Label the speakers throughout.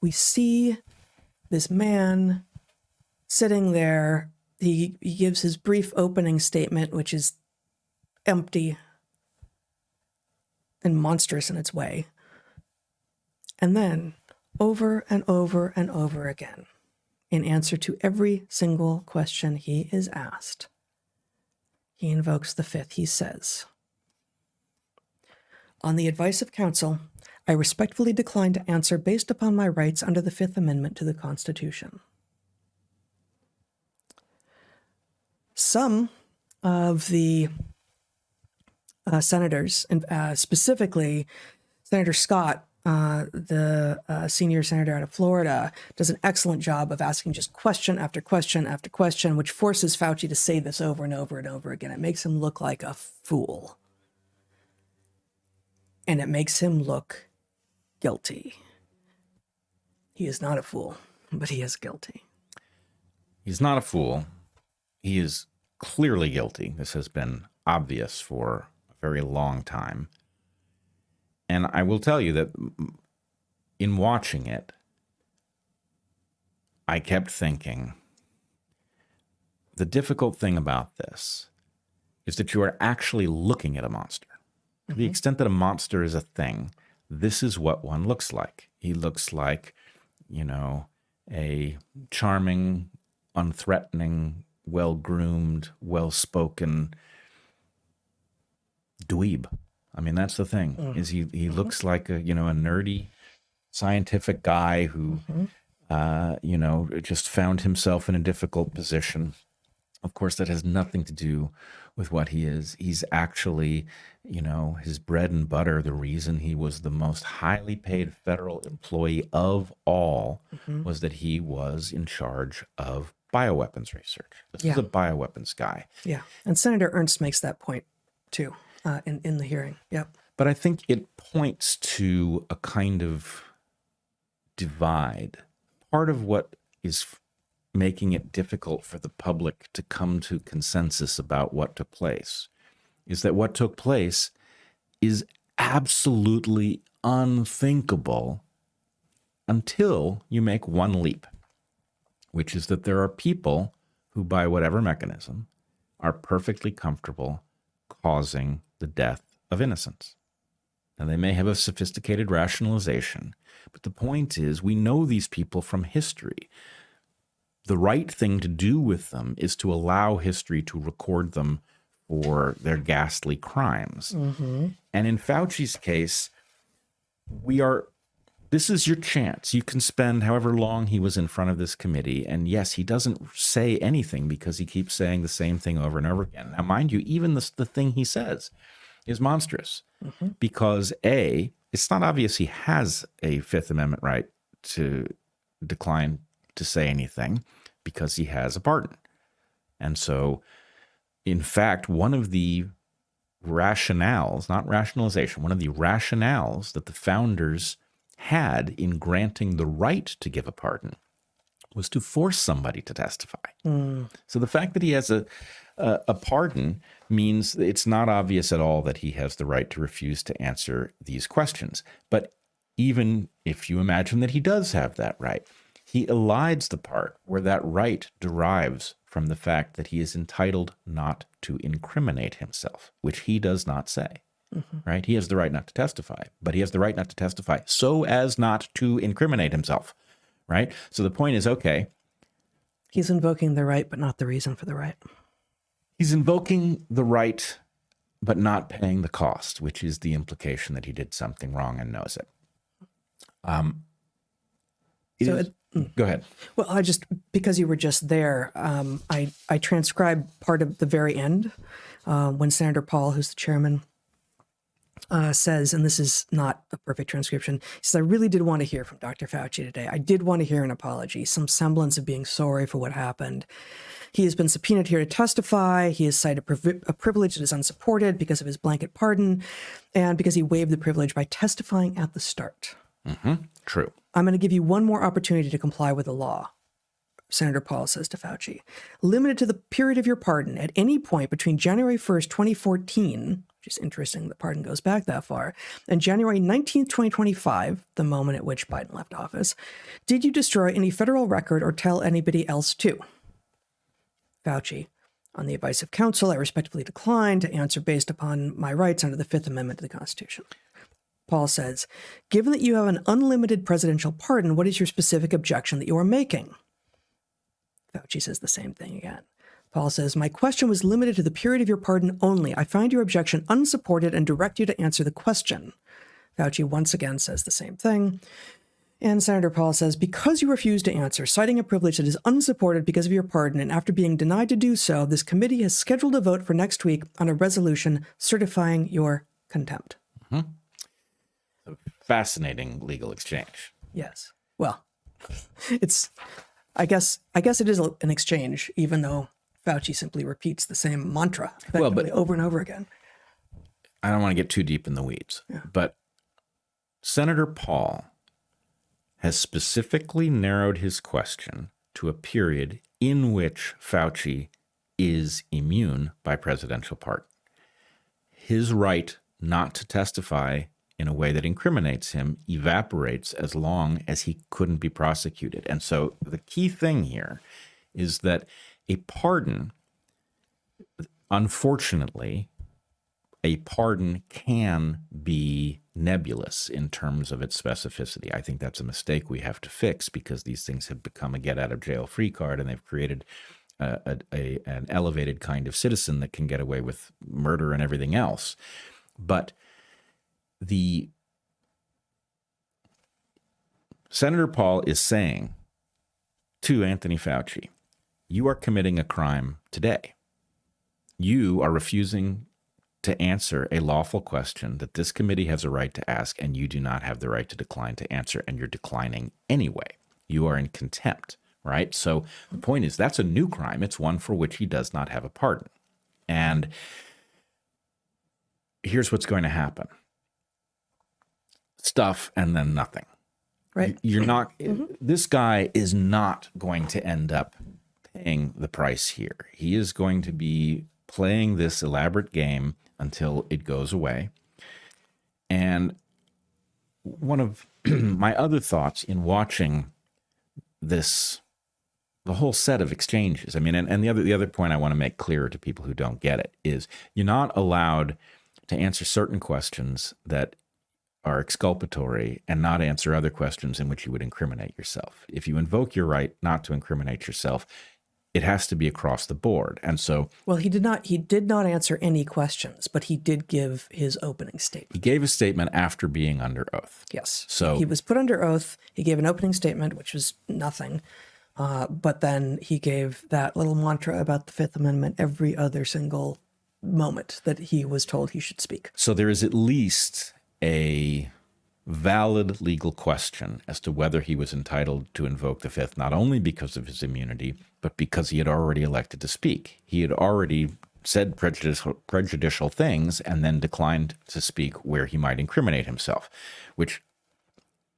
Speaker 1: we see this man sitting there. He gives his brief opening statement, which is empty and monstrous in its way. And then, over and over and over again, in answer to every single question he is asked, he invokes the fifth. He says, "On the advice of counsel, I respectfully decline to answer based upon my rights under the Fifth Amendment to the Constitution." Some of the senators, and specifically Senator Scott, the senior senator out of Florida, does an excellent job of asking just question after question after question, which forces Fauci to say this over and over and over again. It makes him look like a fool. And it makes him look guilty. He is not a fool, but he is guilty.
Speaker 2: He's not a fool. He is clearly guilty. This has been obvious for a very long time. And I will tell you that in watching it, I kept thinking, the difficult thing about this is that you are actually looking at a monster. To the extent that a monster is a thing, this is what one looks like. He looks like, a charming, unthreatening, well-groomed, well-spoken dweeb. I mean, that's the thing, is he looks like a nerdy scientific guy who, just found himself in a difficult position. Of course, that has nothing to do with what he is. He's actually, his bread and butter, the reason he was the most highly paid federal employee of all was that he was in charge of bioweapons research. This is a bioweapons guy.
Speaker 1: Yeah. And Senator Ernst makes that point, too, in the hearing. Yeah.
Speaker 2: But I think it points to a kind of divide. Part of what is making it difficult for the public to come to consensus about what took place is that what took place is absolutely unthinkable until you make one leap, which is that there are people who, by whatever mechanism, are perfectly comfortable causing the death of innocents. Now, they may have a sophisticated rationalization, but the point is we know these people from history. The right thing to do with them is to allow history to record them for their ghastly crimes. And in Fauci's case, this is your chance. You can spend however long he was in front of this committee. And yes, he doesn't say anything because he keeps saying the same thing over and over again. Now, mind you, even the thing he says is monstrous because A, it's not obvious he has a Fifth Amendment right to decline to say anything because he has a pardon. And so, in fact, one of the rationales, not rationalization, one of the rationales that the founders had in granting the right to give a pardon was to force somebody to testify. So the fact that he has a pardon means it's not obvious at all that he has the right to refuse to answer these questions. But even if you imagine that he does have that right, he elides the part where that right derives from the fact that he is entitled not to incriminate himself, which he does not say. Right? He has the right not to testify, but he has the right not to testify so as not to incriminate himself. Right? So the point is, okay.
Speaker 1: He's invoking the right, but not the reason for the right.
Speaker 2: He's invoking the right, but not paying the cost, which is the implication that he did something wrong and knows it. Go ahead.
Speaker 1: Well, because you were just there, I transcribed part of the very end when Senator Paul, who's the chairman, says, and this is not a perfect transcription, he says, "I really did want to hear from Dr. Fauci today. I did want to hear an apology, some semblance of being sorry for what happened. He has been subpoenaed here to testify. He has cited a privilege that is unsupported because of his blanket pardon and because he waived the privilege by testifying at the start.
Speaker 2: True.
Speaker 1: I'm going to give you one more opportunity to comply with the law," Senator Paul says to Fauci. "Limited to the period of your pardon at any point between January 1st, 2014, which which is interesting. The pardon goes back that far. And January 19th, 2025, the moment at which Biden left office, did you destroy any federal record or tell anybody else to? Fauci, on the advice of counsel, I respectfully decline to answer based upon my rights under the Fifth Amendment to the Constitution. Paul says, given that you have an unlimited presidential pardon, what is your specific objection that you are making? Fauci says the same thing again. Paul says, my question was limited to the period of your pardon only. I find your objection unsupported and direct you to answer the question. Fauci once again says the same thing. And Senator Paul says, because you refuse to answer, citing a privilege that is unsupported because of your pardon, and after being denied to do so, this committee has scheduled a vote for next week on a resolution certifying your contempt.
Speaker 2: Mm-hmm. A fascinating legal exchange.
Speaker 1: Yes. Well, I guess it is an exchange, even though Fauci simply repeats the same mantra but over and over again.
Speaker 2: I don't want to get too deep in the weeds, but Senator Paul has specifically narrowed his question to a period in which Fauci is immune by presidential pardon. His right not to testify in a way that incriminates him evaporates as long as he couldn't be prosecuted. And so the key thing here is that a pardon, unfortunately, a pardon can be nebulous in terms of its specificity. I think that's a mistake we have to fix because these things have become a get-out-of-jail-free card, and they've created an elevated kind of citizen that can get away with murder and everything else. But the Senator Paul is saying to Anthony Fauci, you are committing a crime today. You are refusing to answer a lawful question that this committee has a right to ask, and you do not have the right to decline to answer, and you're declining anyway. You are in contempt, right? So the point is, that's a new crime. It's one for which he does not have a pardon. And here's what's going to happen. Stuff and then nothing.
Speaker 1: Right.
Speaker 2: You're not, this guy is not going to end up paying the price here. He is going to be playing this elaborate game until it goes away. And one of my other thoughts in watching this, the whole set of exchanges, I mean, and the other point I want to make clearer to people who don't get it is you're not allowed to answer certain questions that are exculpatory and not answer other questions in which you would incriminate yourself. If you invoke your right not to incriminate yourself, it has to be across the board. And so,
Speaker 1: well, he did not answer any questions, but he did give his opening statement.
Speaker 2: He gave a statement after being under oath.
Speaker 1: Yes.
Speaker 2: So
Speaker 1: he was put under oath. He gave an opening statement, which was nothing. But then he gave that little mantra about the Fifth Amendment every other single moment that he was told he should speak.
Speaker 2: So there is at least a valid legal question as to whether he was entitled to invoke the Fifth, not only because of his immunity, but because he had already elected to speak. He had already said prejudicial things and then declined to speak where he might incriminate himself, which,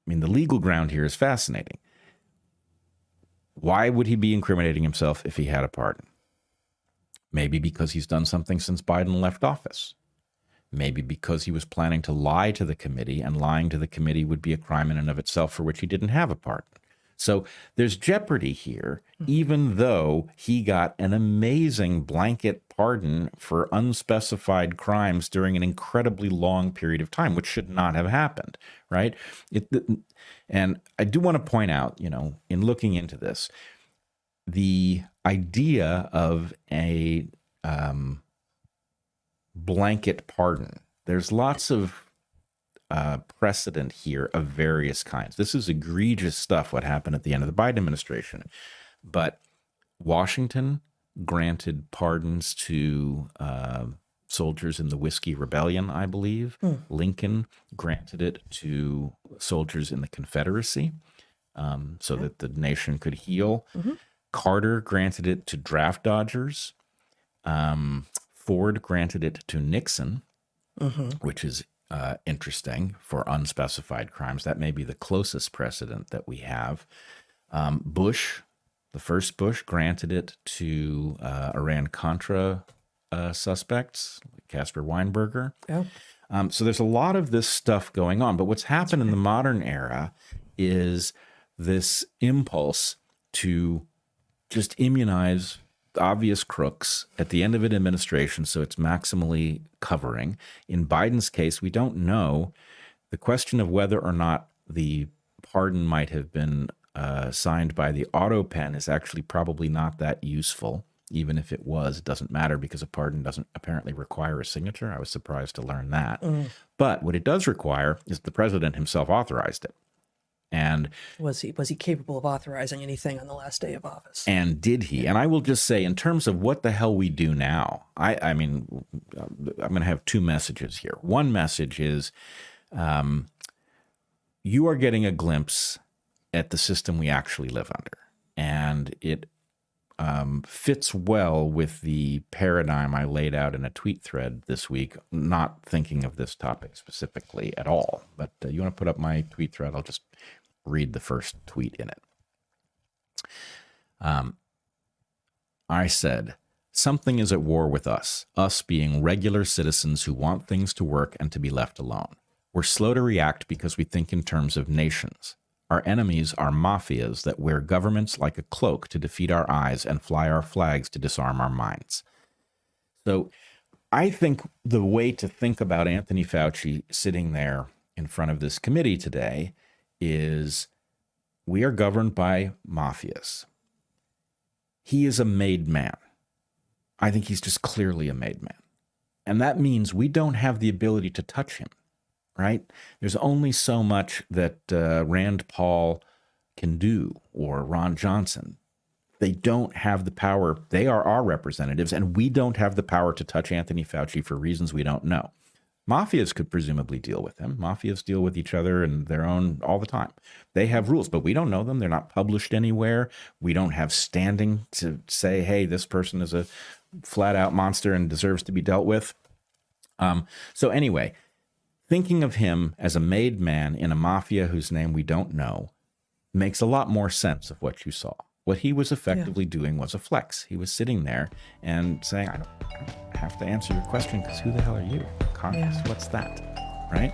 Speaker 2: I mean, the legal ground here is fascinating. Why would he be incriminating himself if he had a pardon? Maybe because he's done something since Biden left office. Maybe because he was planning to lie to the committee, and lying to the committee would be a crime in and of itself for which he didn't have a pardon. So there's jeopardy here, even though he got an amazing blanket pardon for unspecified crimes during an incredibly long period of time, which should not have happened, right? And I do want to point out, in looking into this, the idea of a blanket pardon, there's lots of precedent here of various kinds. This is egregious stuff, what happened at the end of the Biden administration. But Washington granted pardons to soldiers in the Whiskey Rebellion, I believe. Lincoln granted it to soldiers in the Confederacy so that the nation could heal. Carter granted it to draft dodgers. Ford granted it to Nixon, which is interesting for unspecified crimes. That may be the closest precedent that we have. Bush, the first Bush, granted it to Iran-Contra suspects, like Casper Weinberger.
Speaker 1: Yeah.
Speaker 2: So there's a lot of this stuff going on. But what's happened in the modern era is this impulse to just immunize obvious crooks at the end of an administration, so it's maximally covering. In Biden's case, we don't know. The question of whether or not the pardon might have been signed by the auto pen is actually probably not that useful. Even if it was, it doesn't matter because a pardon doesn't apparently require a signature. I was surprised to learn that. But what it does require is the president himself authorized it. And
Speaker 1: Was he capable of authorizing anything on the last day of office?
Speaker 2: And did he? And I will just say, in terms of what the hell we do now, I mean, I'm going to have two messages here. One message is you are getting a glimpse at the system we actually live under. And it fits well with the paradigm I laid out in a tweet thread this week, not thinking of this topic specifically at all. But you want to put up my tweet thread? I'll just read the first tweet in it. I said, something is at war with us being regular citizens who want things to work and to be left alone. We're slow to react because we think in terms of nations. Our enemies are mafias that wear governments like a cloak to defeat our eyes and fly our flags to disarm our minds. So I think the way to think about Anthony Fauci sitting there in front of this committee today is we are governed by mafias. He is a made man. I think he's just clearly a made man. And that means we don't have the ability to touch him. Right? There's only so much that Rand Paul can do, or Ron Johnson. They don't have the power. They are our representatives, and we don't have the power to touch Anthony Fauci for reasons we don't know. Mafias could presumably deal with him. Mafias deal with each other and their own all the time. They have rules, but we don't know them. They're not published anywhere. We don't have standing to say, hey, this person is a flat-out monster and deserves to be dealt with. So anyway, thinking of him as a made man in a mafia whose name we don't know makes a lot more sense of what you saw. What he was effectively doing was a flex. He was sitting there and saying, I don't have to answer your question because who the hell are you? Congress, what's that? Right?